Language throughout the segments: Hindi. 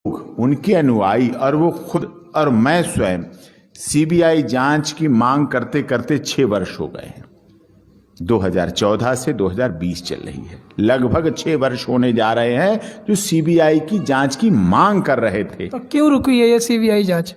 उनके अनुयायी और वो खुद और मैं स्वयं सीबीआई जांच की मांग करते करते 6 वर्ष हो गए हैं। 2014 से 2020 चल रही है, लगभग 6 वर्ष होने जा रहे हैं जो सीबीआई की जांच की मांग कर रहे थे। तो क्यों रुकी है ये सीबीआई जांच?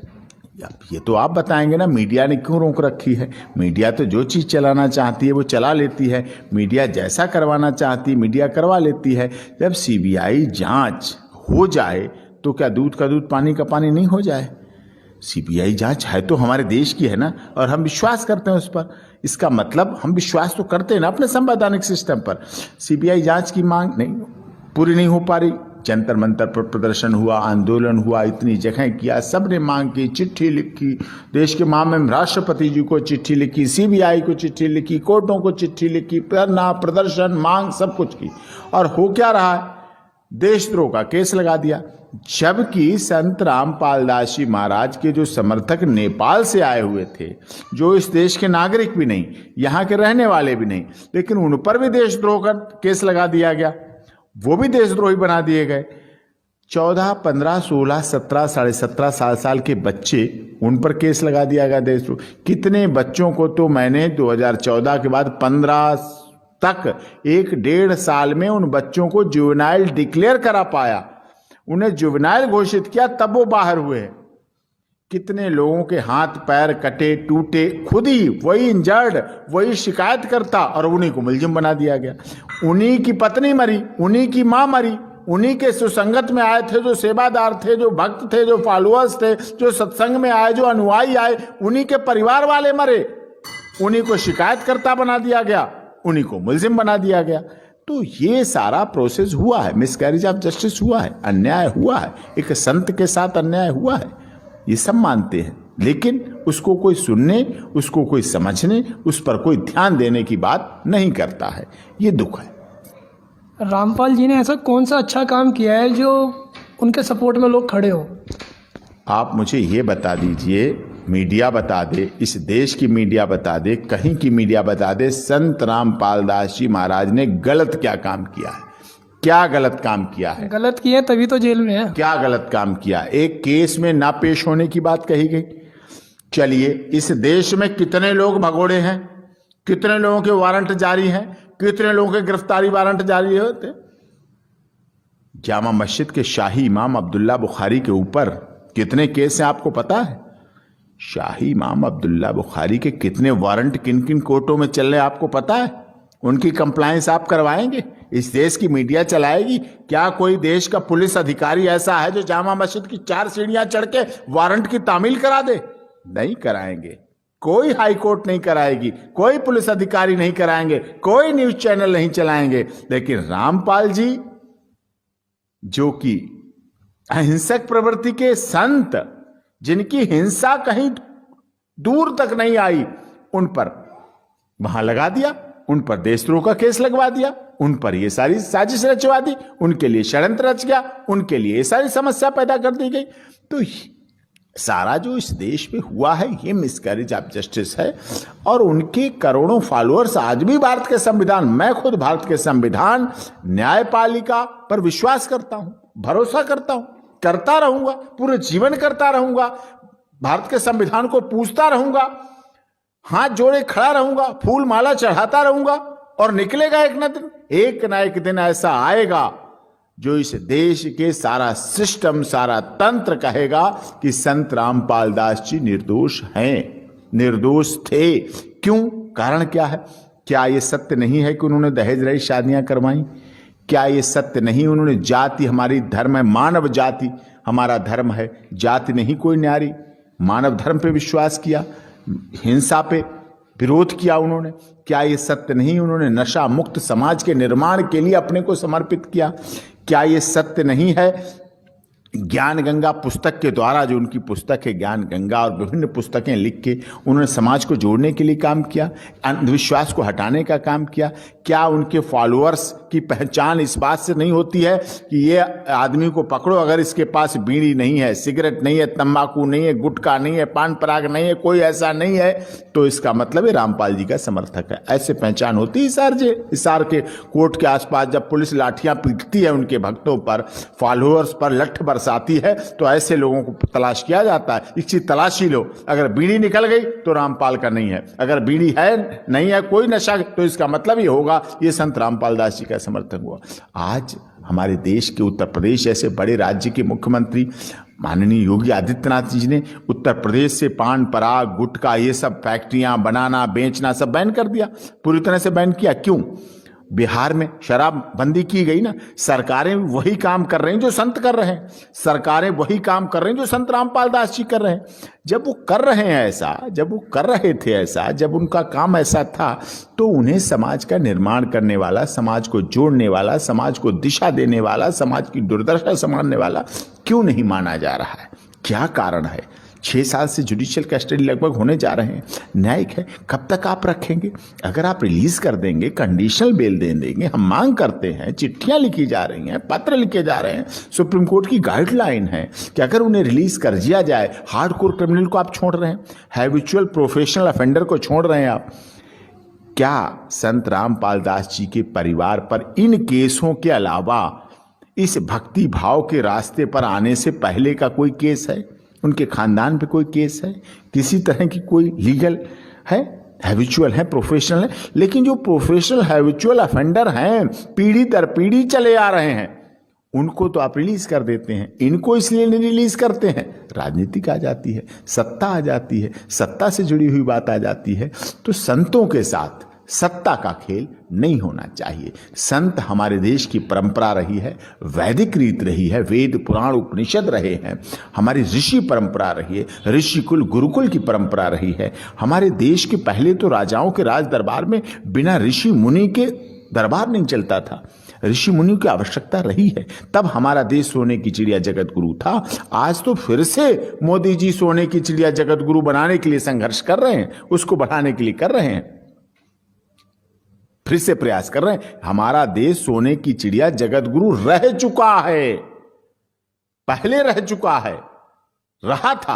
ये तो आप बताएंगे ना, मीडिया ने क्यों रोक रखी है। मीडिया तो जो चीज़ चलाना चाहती है वो चला लेती है, मीडिया जैसा करवाना चाहती है मीडिया करवा लेती है। जब सीबीआई जांच हो जाए तो क्या दूध का दूध पानी का पानी नहीं हो जाए? सीबीआई जांच है तो हमारे देश की है ना, और हम विश्वास करते हैं उस पर। इसका मतलब हम विश्वास तो करते हैं ना अपने संवैधानिक सिस्टम पर। सीबीआई जांच की मांग नहीं पूरी नहीं हो पा रही। जंतर मंतर पर प्रदर्शन हुआ, आंदोलन हुआ, इतनी जगह किया, सबने मांग की, चिट्ठी लिखी, देश के मामले में राष्ट्रपति जी को चिट्ठी लिखी, सीबीआई को चिट्ठी लिखी, कोर्टों को चिट्ठी लिखी, धरना प्रदर्शन मांग सब कुछ की, और हो क्या रहा है? देशद्रोह का केस लगा दिया। जबकि संत रामपाल दास जी महाराज के जो समर्थक नेपाल से आए हुए थे, जो इस देश के नागरिक भी नहीं, यहाँ के रहने वाले भी नहीं, लेकिन उन पर भी देशद्रोह का केस लगा दिया गया, वो भी देशद्रोही बना दिए गए। 14, 15, 16, 17, 17.5 साल के बच्चे, उन पर केस लगा दिया गया देशद्रोह। कितने बच्चों को तो मैंने 2014 के बाद 15 तक 1.5 साल में उन बच्चों को जुवेनाइल डिक्लेयर करा पाया, उन्हें जुवेनाइल घोषित किया, तब वो बाहर हुए। कितने लोगों के हाथ पैर कटे टूटे, खुद ही वही इंजर्ड, वही शिकायत करता, और उन्हीं को मुलजिम बना दिया गया। उन्हीं की पत्नी मरी, उन्हीं की मां मरी, उन्हीं के सुसंगत में आए थे, जो सेवादार थे, जो भक्त थे, जो फॉलोअर्स थे, जो सत्संग में आए, जो अनुयायी आए, उन्हीं के परिवार वाले मरे, उन्हीं को शिकायतकर्ता बना दिया गया, उन्हीं को मुलजिम बना दिया गया। तो ये सारा प्रोसेस हुआ है, मिसकैरेज ऑफ जस्टिस हुआ है, अन्याय हुआ है, एक संत के साथ अन्याय हुआ है, ये सब मानते हैं। लेकिन उसको कोई सुनने, उसको कोई समझने, उस पर कोई ध्यान देने की बात नहीं करता है। ये दुख है। रामपाल जी ने ऐसा कौन सा अच्छा काम किया है जो उनके सपोर्ट में लोग खड़े हो? आप मुझे ये बता दीजिए, मीडिया बता दे, इस देश की मीडिया बता दे, कहीं की मीडिया बता दे, संत रामपाल दास जी महाराज ने गलत क्या काम किया है? क्या गलत काम किया है? गलत किया तभी तो जेल में है। क्या गलत काम किया? एक केस में ना पेश होने की बात कही गई। चलिए, इस देश में कितने लोग भगोड़े हैं, कितने लोगों के वारंट जारी हैं, कितने लोगों के गिरफ्तारी वारंट जारी होते? जामा मस्जिद के शाही इमाम अब्दुल्ला बुखारी के ऊपर कितने केस हैं आपको पता है? शाही इमाम अब्दुल्ला बुखारी के कितने वारंट किन किन कोर्टों में चल रहे आपको पता है? उनकी कंप्लायंस आप करवाएंगे? इस देश की मीडिया चलाएगी? क्या कोई देश का पुलिस अधिकारी ऐसा है जो जामा मस्जिद की 4 सीढ़ियां चढ़ के वारंट की तामील करा दे? नहीं कराएंगे। कोई हाई कोर्ट नहीं कराएगी, कोई पुलिस अधिकारी नहीं कराएंगे, कोई न्यूज चैनल नहीं चलाएंगे। लेकिन रामपाल जी, जो कि अहिंसक प्रवृत्ति के संत, जिनकी हिंसा कहीं दूर तक नहीं आई, उन पर वहां लगा दिया, उन पर देशद्रोह का केस लगवा दिया, उन पर ये सारी साजिश रचवा दी, उनके लिए षड्यंत्र रच गया, उनके लिए ये सारी समस्या पैदा कर दी गई। तो सारा जो इस देश में हुआ है ये मिसकैरेज ऑफ जस्टिस है। और उनके करोड़ों फॉलोअर्स आज भी भारत के संविधान, मैं खुद भारत के संविधान, न्यायपालिका पर विश्वास करता हूं, भरोसा करता हूं, करता रहूंगा, पूरे जीवन करता रहूंगा, भारत के संविधान को पूजता रहूंगा, हाथ जोड़े खड़ा रहूंगा, फूल माला चढ़ाता रहूंगा। और निकलेगा एक ना एक दिन ऐसा आएगा जो इस देश के सारा सिस्टम, सारा तंत्र कहेगा कि संत रामपाल दास जी निर्दोष हैं, निर्दोष थे। क्यों? कारण क्या है? क्या ये सत्य नहीं है कि उन्होंने दहेज रहित शादियां करवाई? क्या ये सत्य नहीं उन्होंने जाति, हमारी धर्म है, मानव जाति हमारा धर्म है, जाति नहीं कोई न्यारी, मानव धर्म पे विश्वास किया, हिंसा पे विरोध किया उन्होंने? क्या ये सत्य नहीं उन्होंने नशा मुक्त समाज के निर्माण के लिए अपने को समर्पित किया? क्या ये सत्य नहीं है ज्ञान गंगा पुस्तक के द्वारा, जो उनकी पुस्तक है ज्ञान गंगा, और विभिन्न पुस्तकें लिख के उन्होंने समाज को जोड़ने के लिए काम किया, अंधविश्वास को हटाने का काम किया? क्या उनके फॉलोअर्स की पहचान इस बात से नहीं होती है कि ये आदमी को पकड़ो, अगर इसके पास बीड़ी नहीं है, सिगरेट नहीं है, तंबाकू नहीं है, गुटखा नहीं है, पान पराग नहीं है, कोई ऐसा नहीं है, तो इसका मतलब है रामपाल जी का समर्थक है? ऐसे पहचान होती है हिसार के कोर्ट के आसपास जब पुलिस लाठियां पीटती है उनके भक्तों पर, फॉलोअर्स पर, लठ बरसाती है तो ऐसे लोगों को तलाश किया जाता है, इसकी तलाशी लो। अगर बीड़ी निकल गई तो रामपाल का नहीं है, अगर बीड़ी है नहीं है कोई नशा, तो इसका मतलब ये होगा ये संत रामपाल दास जी का समर्थक हुआ। आज हमारे देश के उत्तर प्रदेश जैसे बड़े राज्य के मुख्यमंत्री माननीय योगी आदित्यनाथ जी ने उत्तर प्रदेश से पान पराग गुटखा ये सब फैक्ट्रियां बनाना बेचना सब बैन कर दिया, पूरी तरह से बैन किया। क्यों? बिहार में शराब बंदी की गई ना, सरकारें वही काम कर रही हैं जो संत कर रहे हैं, सरकारें वही काम कर रही हैं जो संत रामपाल दास जी कर रहे हैं। जब वो कर रहे हैं ऐसा, जब वो कर रहे थे ऐसा, जब उनका काम ऐसा था, तो उन्हें समाज का निर्माण करने वाला, समाज को जोड़ने वाला, समाज को दिशा देने वाला, समाज की दुर्दशा संभालने वाला क्यों नहीं माना जा रहा है? क्या कारण है? 6 साल से जुडिशियल कस्टडी लगभग होने जा रहे हैं, न्यायिक है, कब तक आप रखेंगे? अगर आप रिलीज कर देंगे, कंडीशनल बेल दे देंगे, हम मांग करते हैं, चिट्ठियां लिखी जा रही हैं, पत्र लिखे जा रहे हैं, सुप्रीम कोर्ट की गाइडलाइन है कि अगर उन्हें रिलीज कर दिया जाए, हार्डकोर क्रिमिनल को आप छोड़ रहे हैं, हैबिचुअल प्रोफेशनल ऑफेंडर को छोड़ रहे हैं आप। क्या संत रामपाल दास जी के परिवार पर इन केसों के अलावा इस भक्ति भाव के रास्ते पर आने से पहले का कोई केस है? उनके खानदान पे कोई केस है? किसी तरह की कोई लीगल है? हैबिचुअल है, प्रोफेशनल है, लेकिन जो प्रोफेशनल हैबिचुअल ऑफेंडर हैं, पीढ़ी दर पीढ़ी चले आ रहे हैं, उनको तो आप रिलीज कर देते हैं, इनको इसलिए नहीं रिलीज करते हैं, राजनीतिक आ जाती है, सत्ता आ जाती है, सत्ता से जुड़ी हुई बात आ जाती है। तो संतों के साथ सत्ता का खेल नहीं होना चाहिए। संत हमारे देश की परंपरा रही है, वैदिक रीत रही है, वेद पुराण उपनिषद रहे हैं, हमारी ऋषि परंपरा रही है, ऋषि कुल गुरुकुल की परंपरा रही है। हमारे देश के पहले तो राजाओं के राज दरबार में बिना ऋषि मुनि के दरबार नहीं चलता था, ऋषि मुनि की आवश्यकता रही है, तब हमारा देश सोने की चिड़िया जगत गुरु था। आज तो फिर से मोदी जी सोने की चिड़िया जगत गुरु बनाने के लिए संघर्ष कर रहे हैं, उसको बढ़ाने के लिए कर रहे हैं, फिर से प्रयास कर रहे हैं। हमारा देश सोने की चिड़िया जगत गुरु रह चुका है, पहले रह चुका है, रहा था,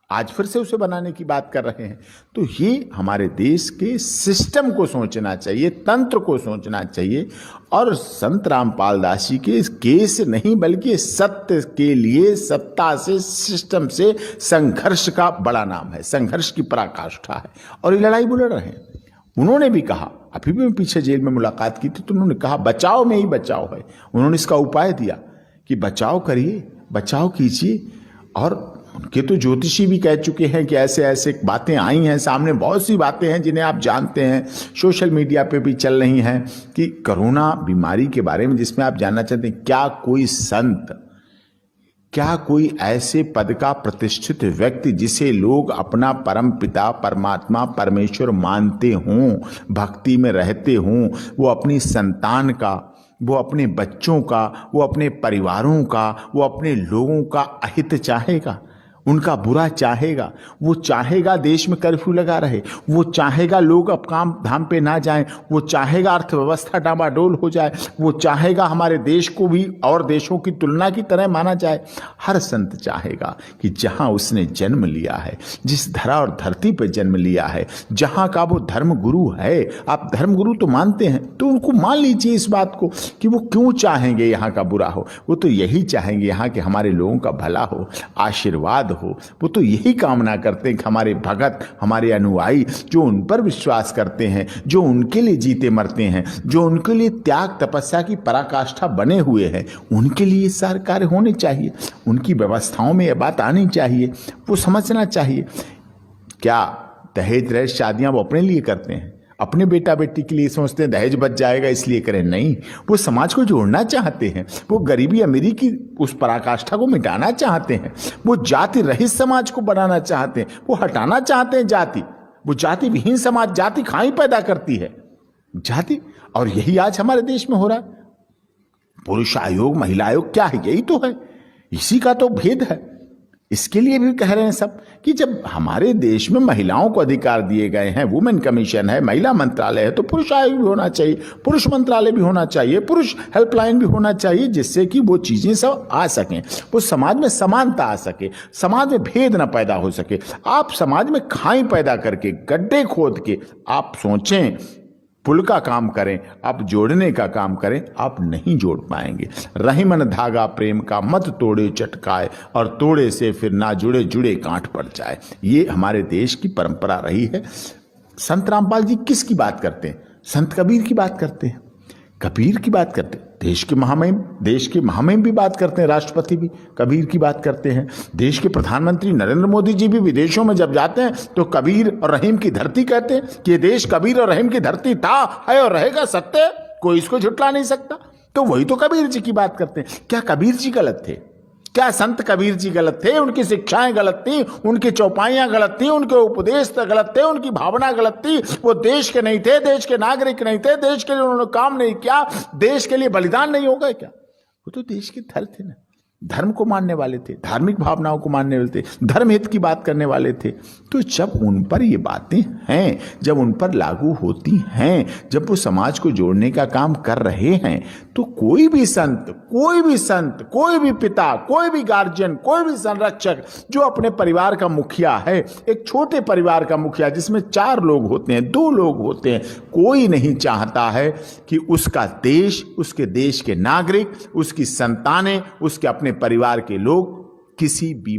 आज फिर से उसे बनाने की बात कर रहे हैं। तो ये हमारे देश के सिस्टम को सोचना चाहिए, तंत्र को सोचना चाहिए। और संत रामपाल दास जी के केस नहीं बल्कि सत्य के लिए सत्ता से, सिस्टम से संघर्ष का बड़ा नाम है, संघर्ष की पराकाष्ठा है, और ये लड़ाई वो लड़ रहे हैं। उन्होंने भी कहा, अभी भी मैं पीछे जेल में मुलाकात की थी तो उन्होंने कहा बचाव में ही बचाव है। उन्होंने इसका उपाय दिया कि बचाव करिए, बचाव कीजिए। और उनके तो ज्योतिषी भी कह चुके हैं कि ऐसे ऐसे बातें आई हैं सामने, बहुत सी बातें हैं जिन्हें आप जानते हैं, सोशल मीडिया पे भी चल रही हैं कि कोरोना बीमारी के बारे में, जिसमें आप जानना चाहते हैं क्या कोई संत, क्या कोई ऐसे पद का प्रतिष्ठित व्यक्ति जिसे लोग अपना परम पिता परमात्मा परमेश्वर मानते हों, भक्ति में रहते हों, वो अपनी संतान का, वो अपने बच्चों का, वो अपने परिवारों का, वो अपने लोगों का अहित चाहेगा, उनका बुरा चाहेगा? वो चाहेगा देश में कर्फ्यू लगा रहे, वो चाहेगा लोग अब काम धाम पे ना जाएं, वो चाहेगा अर्थव्यवस्था डामाडोल हो जाए, वो चाहेगा हमारे देश को भी और देशों की तुलना की तरह माना जाए। हर संत चाहेगा कि जहां उसने जन्म लिया है, जिस धरा और धरती पर जन्म लिया है, जहां का वो धर्म गुरु है, आप धर्म गुरु तो मानते हैं तो उनको मान लीजिए इस बात को कि वो क्यों चाहेंगे यहाँ का बुरा हो। वो तो यही चाहेंगे यहाँ के हमारे लोगों का भला हो, आशीर्वाद हो। वो तो यही कामना करते हैं कि हमारे भगत, हमारे अनुयायी जो उन पर विश्वास करते हैं, जो उनके लिए जीते मरते हैं, जो उनके लिए त्याग तपस्या की पराकाष्ठा बने हुए हैं, उनके लिए सारे कार्य होने चाहिए, उनकी व्यवस्थाओं में यह बात आनी चाहिए, वो समझना चाहिए। क्या दहेज रहित शादियां वो अपने लिए करते हैं, अपने बेटा बेटी के लिए सोचते हैं दहेज बच जाएगा इसलिए करें? नहीं, वो समाज को जोड़ना चाहते हैं, वो गरीबी अमीरी की उस पराकाष्ठा को मिटाना चाहते हैं, वो जाति रहित समाज को बनाना चाहते हैं, वो हटाना चाहते हैं जाति, वो जाति विहीन समाज, जाति खाई पैदा करती है जाति। और यही आज हमारे देश में हो रहा है। पुरुष आयोग, महिला आयोग क्या है? यही तो है, इसी का तो भेद है। इसके लिए भी कह रहे हैं सब कि जब हमारे देश में महिलाओं को अधिकार दिए गए हैं, वुमेन कमीशन है, महिला मंत्रालय है, तो पुरुष आयोग भी होना चाहिए, पुरुष मंत्रालय भी होना चाहिए, पुरुष हेल्पलाइन भी होना चाहिए, जिससे कि वो चीजें सब आ सकें, वो समाज में समानता आ सके, समाज में भेद न पैदा हो सके। आप समाज में खाई पैदा करके, गड्ढे खोद के आप सोचें पुल का काम करें, आप जोड़ने का काम करें, आप नहीं जोड़ पाएंगे। रही मन धागा प्रेम का मत तोड़े चटकाए, और तोड़े से फिर ना जुड़े जुड़े गांठ पड़ जाए। ये हमारे देश की परंपरा रही है। संत रामपाल जी किसकी बात करते हैं? संत कबीर की बात करते हैं, कबीर की बात करते हैं। देश के महामहिम भी बात करते हैं, राष्ट्रपति भी कबीर की बात करते हैं। देश के प्रधानमंत्री नरेंद्र मोदी जी भी विदेशों में जब जाते हैं तो कबीर और रहीम की धरती कहते हैं कि ये देश कबीर और रहीम की धरती था, है और रहेगा, सत्य है, कोई इसको झुठला नहीं सकता। तो वही तो कबीर जी की बात करते हैं। क्या कबीर जी गलत थे? क्या संत कबीर जी गलत थे? उनकी शिक्षाएं गलत थी, उनकी चौपाइयां गलत थी, उनके उपदेश गलत थे, उनकी भावना गलत थी। वो देश के नहीं थे, देश के नागरिक नहीं थे, देश के लिए उन्होंने काम नहीं किया, देश के लिए बलिदान नहीं हो गए क्या? वो तो देश के धर्म थे ना, धर्म को मानने वाले थे, धार्मिक भावनाओं को मानने वाले थे, धर्म हित की बात करने वाले थे। तो जब उन पर ये बातें हैं, जब उन पर लागू होती हैं, जब वो समाज को जोड़ने का काम कर रहे हैं, तो कोई भी संत, कोई भी पिता, कोई भी गार्जियन, कोई भी संरक्षक जो अपने परिवार का मुखिया है, एक छोटे परिवार का मुखिया जिसमें 4 लोग होते हैं, 2 लोग होते हैं, कोई नहीं चाहता है कि उसका देश, उसके देश के नागरिक, उसकी संतानें, उसके अपने परिवार के लोग किसी भी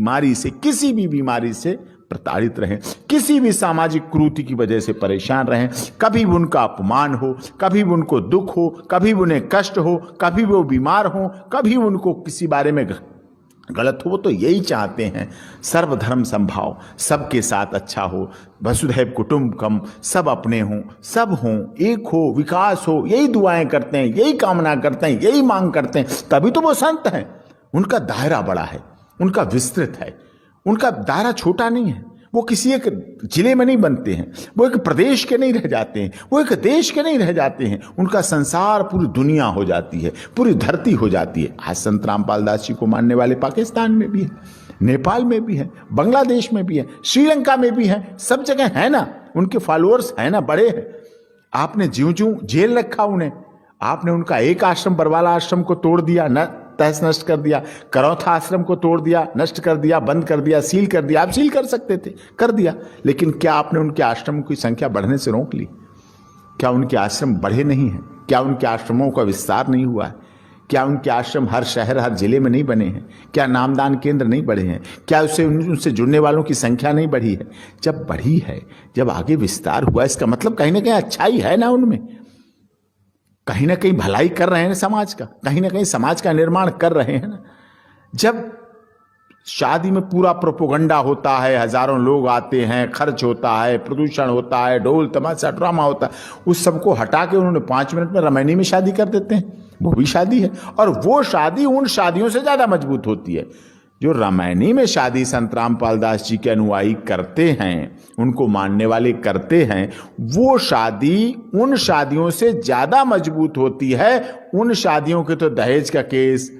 बीमारी से प्रताड़ित रहें, किसी भी सामाजिक कुरीति की वजह से परेशान रहें, कभी भी उनका अपमान हो, कभी भी उनको दुख हो, कभी भी उन्हें कष्ट हो, कभी वो बीमार हो, कभी उनको किसी बारे में गलत हो। वो तो यही चाहते हैं, सर्वधर्म संभाव, सबके साथ अच्छा हो, वसुधैव कुटुंबकम, सब अपने हों, सब हों, एक हो, विकास हो, यही दुआएं करते हैं, यही कामना करते हैं, यही मांग करते हैं। तभी तो वो संत हैं। उनका दायरा बड़ा है, उनका विस्तृत है, उनका दायरा छोटा नहीं है। वो किसी एक जिले में नहीं बनते हैं, वो एक प्रदेश के नहीं रह जाते हैं, वो एक देश के नहीं रह जाते हैं। उनका संसार पूरी दुनिया हो जाती है, पूरी धरती हो जाती है। आज संत रामपाल दास जी को मानने वाले पाकिस्तान में भी है, नेपाल में भी है, बांग्लादेश में भी है, श्रीलंका में भी है, सब जगह है ना। उनके फॉलोअर्स है ना, बड़े हैं। आपने ज्यों जेल रखा उन्हें, आपने उनका एक आश्रम, बरवाला आश्रम को तोड़ दिया, न तहस नष्ट कर दिया, करौथा आश्रम को तोड़ दिया, नष्ट कर दिया, बंद कर दिया, सील कर दिया। आप सील कर सकते थे, कर दिया, लेकिन क्या आपने उनके आश्रम की संख्या बढ़ने से रोक ली? क्या उनके आश्रम बढ़े नहीं हैं? क्या उनके आश्रमों का विस्तार नहीं हुआ है? क्या उनके आश्रम हर शहर, हर जिले में नहीं बने हैं? क्या नामदान केंद्र नहीं बढ़े हैं? क्या उससे उनसे जुड़ने वालों की संख्या नहीं बढ़ी है? जब बढ़ी है, जब आगे विस्तार हुआ, इसका मतलब कहीं ना कहीं अच्छाई है ना उनमें, कहीं ना कहीं भलाई कर रहे हैं समाज का, कहीं ना कहीं समाज का निर्माण कर रहे हैं ना। जब शादी में पूरा प्रोपोगंडा होता है, हजारों लोग आते हैं, खर्च होता है, प्रदूषण होता है, ढोल तमाशा ड्रामा होता है, उस सबको हटा के उन्होंने 5 मिनट में रामायणी में शादी कर देते हैं। वो भी शादी है, और वो शादी उन शादियों से ज्यादा मजबूत होती है जो रामायणी में शादी संत रामपाल दास जी के अनुयायी करते हैं, उनको मानने वाले करते हैं। वो शादी उन शादियों से ज्यादा मजबूत होती है। उन शादियों के तो दहेज का केस,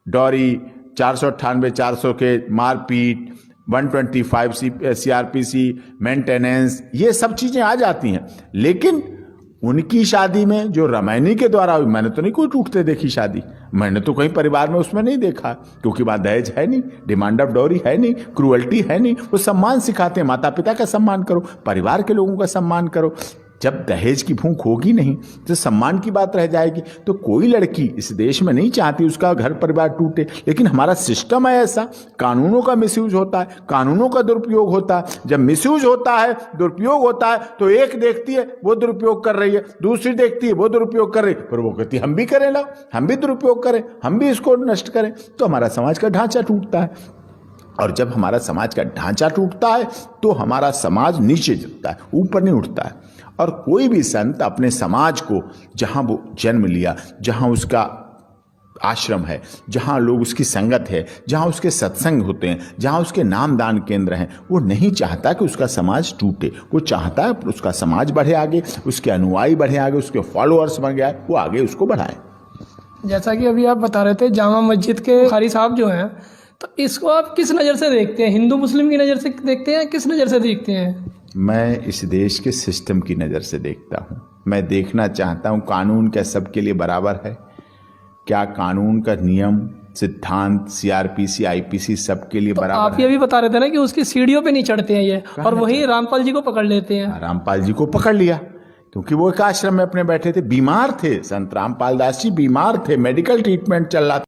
डॉरी, 498 400 के मारपीट, 125 CRPC, मेंटेनेंस, ये सब चीजें आ जाती हैं। लेकिन उनकी शादी में जो रामायणी के द्वारा हुई, मैंने तो नहीं कोई टूटते देखी शादी, मैंने तो कहीं परिवार में उसमें नहीं देखा, क्योंकि वहां दहेज है नहीं, डिमांड ऑफ डॉरी है नहीं, क्रूअल्टी है नहीं। वो सम्मान सिखाते हैं, माता पिता का सम्मान करो, परिवार के लोगों का सम्मान करो। जब दहेज की भूख होगी नहीं तो सम्मान की बात रह जाएगी। तो कोई लड़की इस देश में नहीं चाहती उसका घर परिवार टूटे, लेकिन हमारा सिस्टम है ऐसा, कानूनों का मिसयूज होता है, कानूनों का दुरुपयोग होता है। जब मिसयूज होता है, दुरुपयोग होता है, तो एक देखती है वो दुरुपयोग कर रही है, दूसरी देखती है वो दुरुपयोग कर रही है, फिर वो कहती है हम भी करें, लो हम भी दुरुपयोग करें, हम भी इसको नष्ट करें। तो हमारा समाज का ढांचा टूटता है, और जब हमारा समाज का ढांचा टूटता है तो हमारा समाज नीचे गिरता है, ऊपर नहीं उठता है। और कोई भी संत अपने समाज को, जहां वो जन्म लिया, जहां उसका आश्रम है, जहां लोग उसकी संगत है, जहां उसके सत्संग होते हैं, जहां उसके नामदान केंद्र हैं, वो नहीं चाहता कि उसका समाज टूटे। वो चाहता है उसका समाज बढ़े आगे, उसके अनुयायी बढ़े आगे, उसके फॉलोअर्स बन गए, वो आगे उसको बढ़ाए। जैसा कि अभी आप बता रहे थे जामा मस्जिद के कारी साहब जो हैं, तो इसको आप किस नज़र से देखते हैं? हिंदू मुस्लिम की नज़र से देखते हैं, किस नज़र से देखते हैं? मैं इस देश के सिस्टम की नज़र से देखता हूँ। मैं देखना चाहता हूँ कानून क्या सबके लिए बराबर है? क्या कानून का नियम, सिद्धांत, CRPC, IPC सबके लिए बराबर आप ये भी बता रहे थे ना कि उसकी सीढ़ियों पे नहीं चढ़ते हैं ये, और वही रामपाल जी को पकड़ लेते हैं। रामपाल जी को पकड़ लिया क्योंकि वो एक आश्रम में अपने बैठे थे, बीमार थे, संत रामपाल दास जी बीमार थे, मेडिकल ट्रीटमेंट चल रहा था।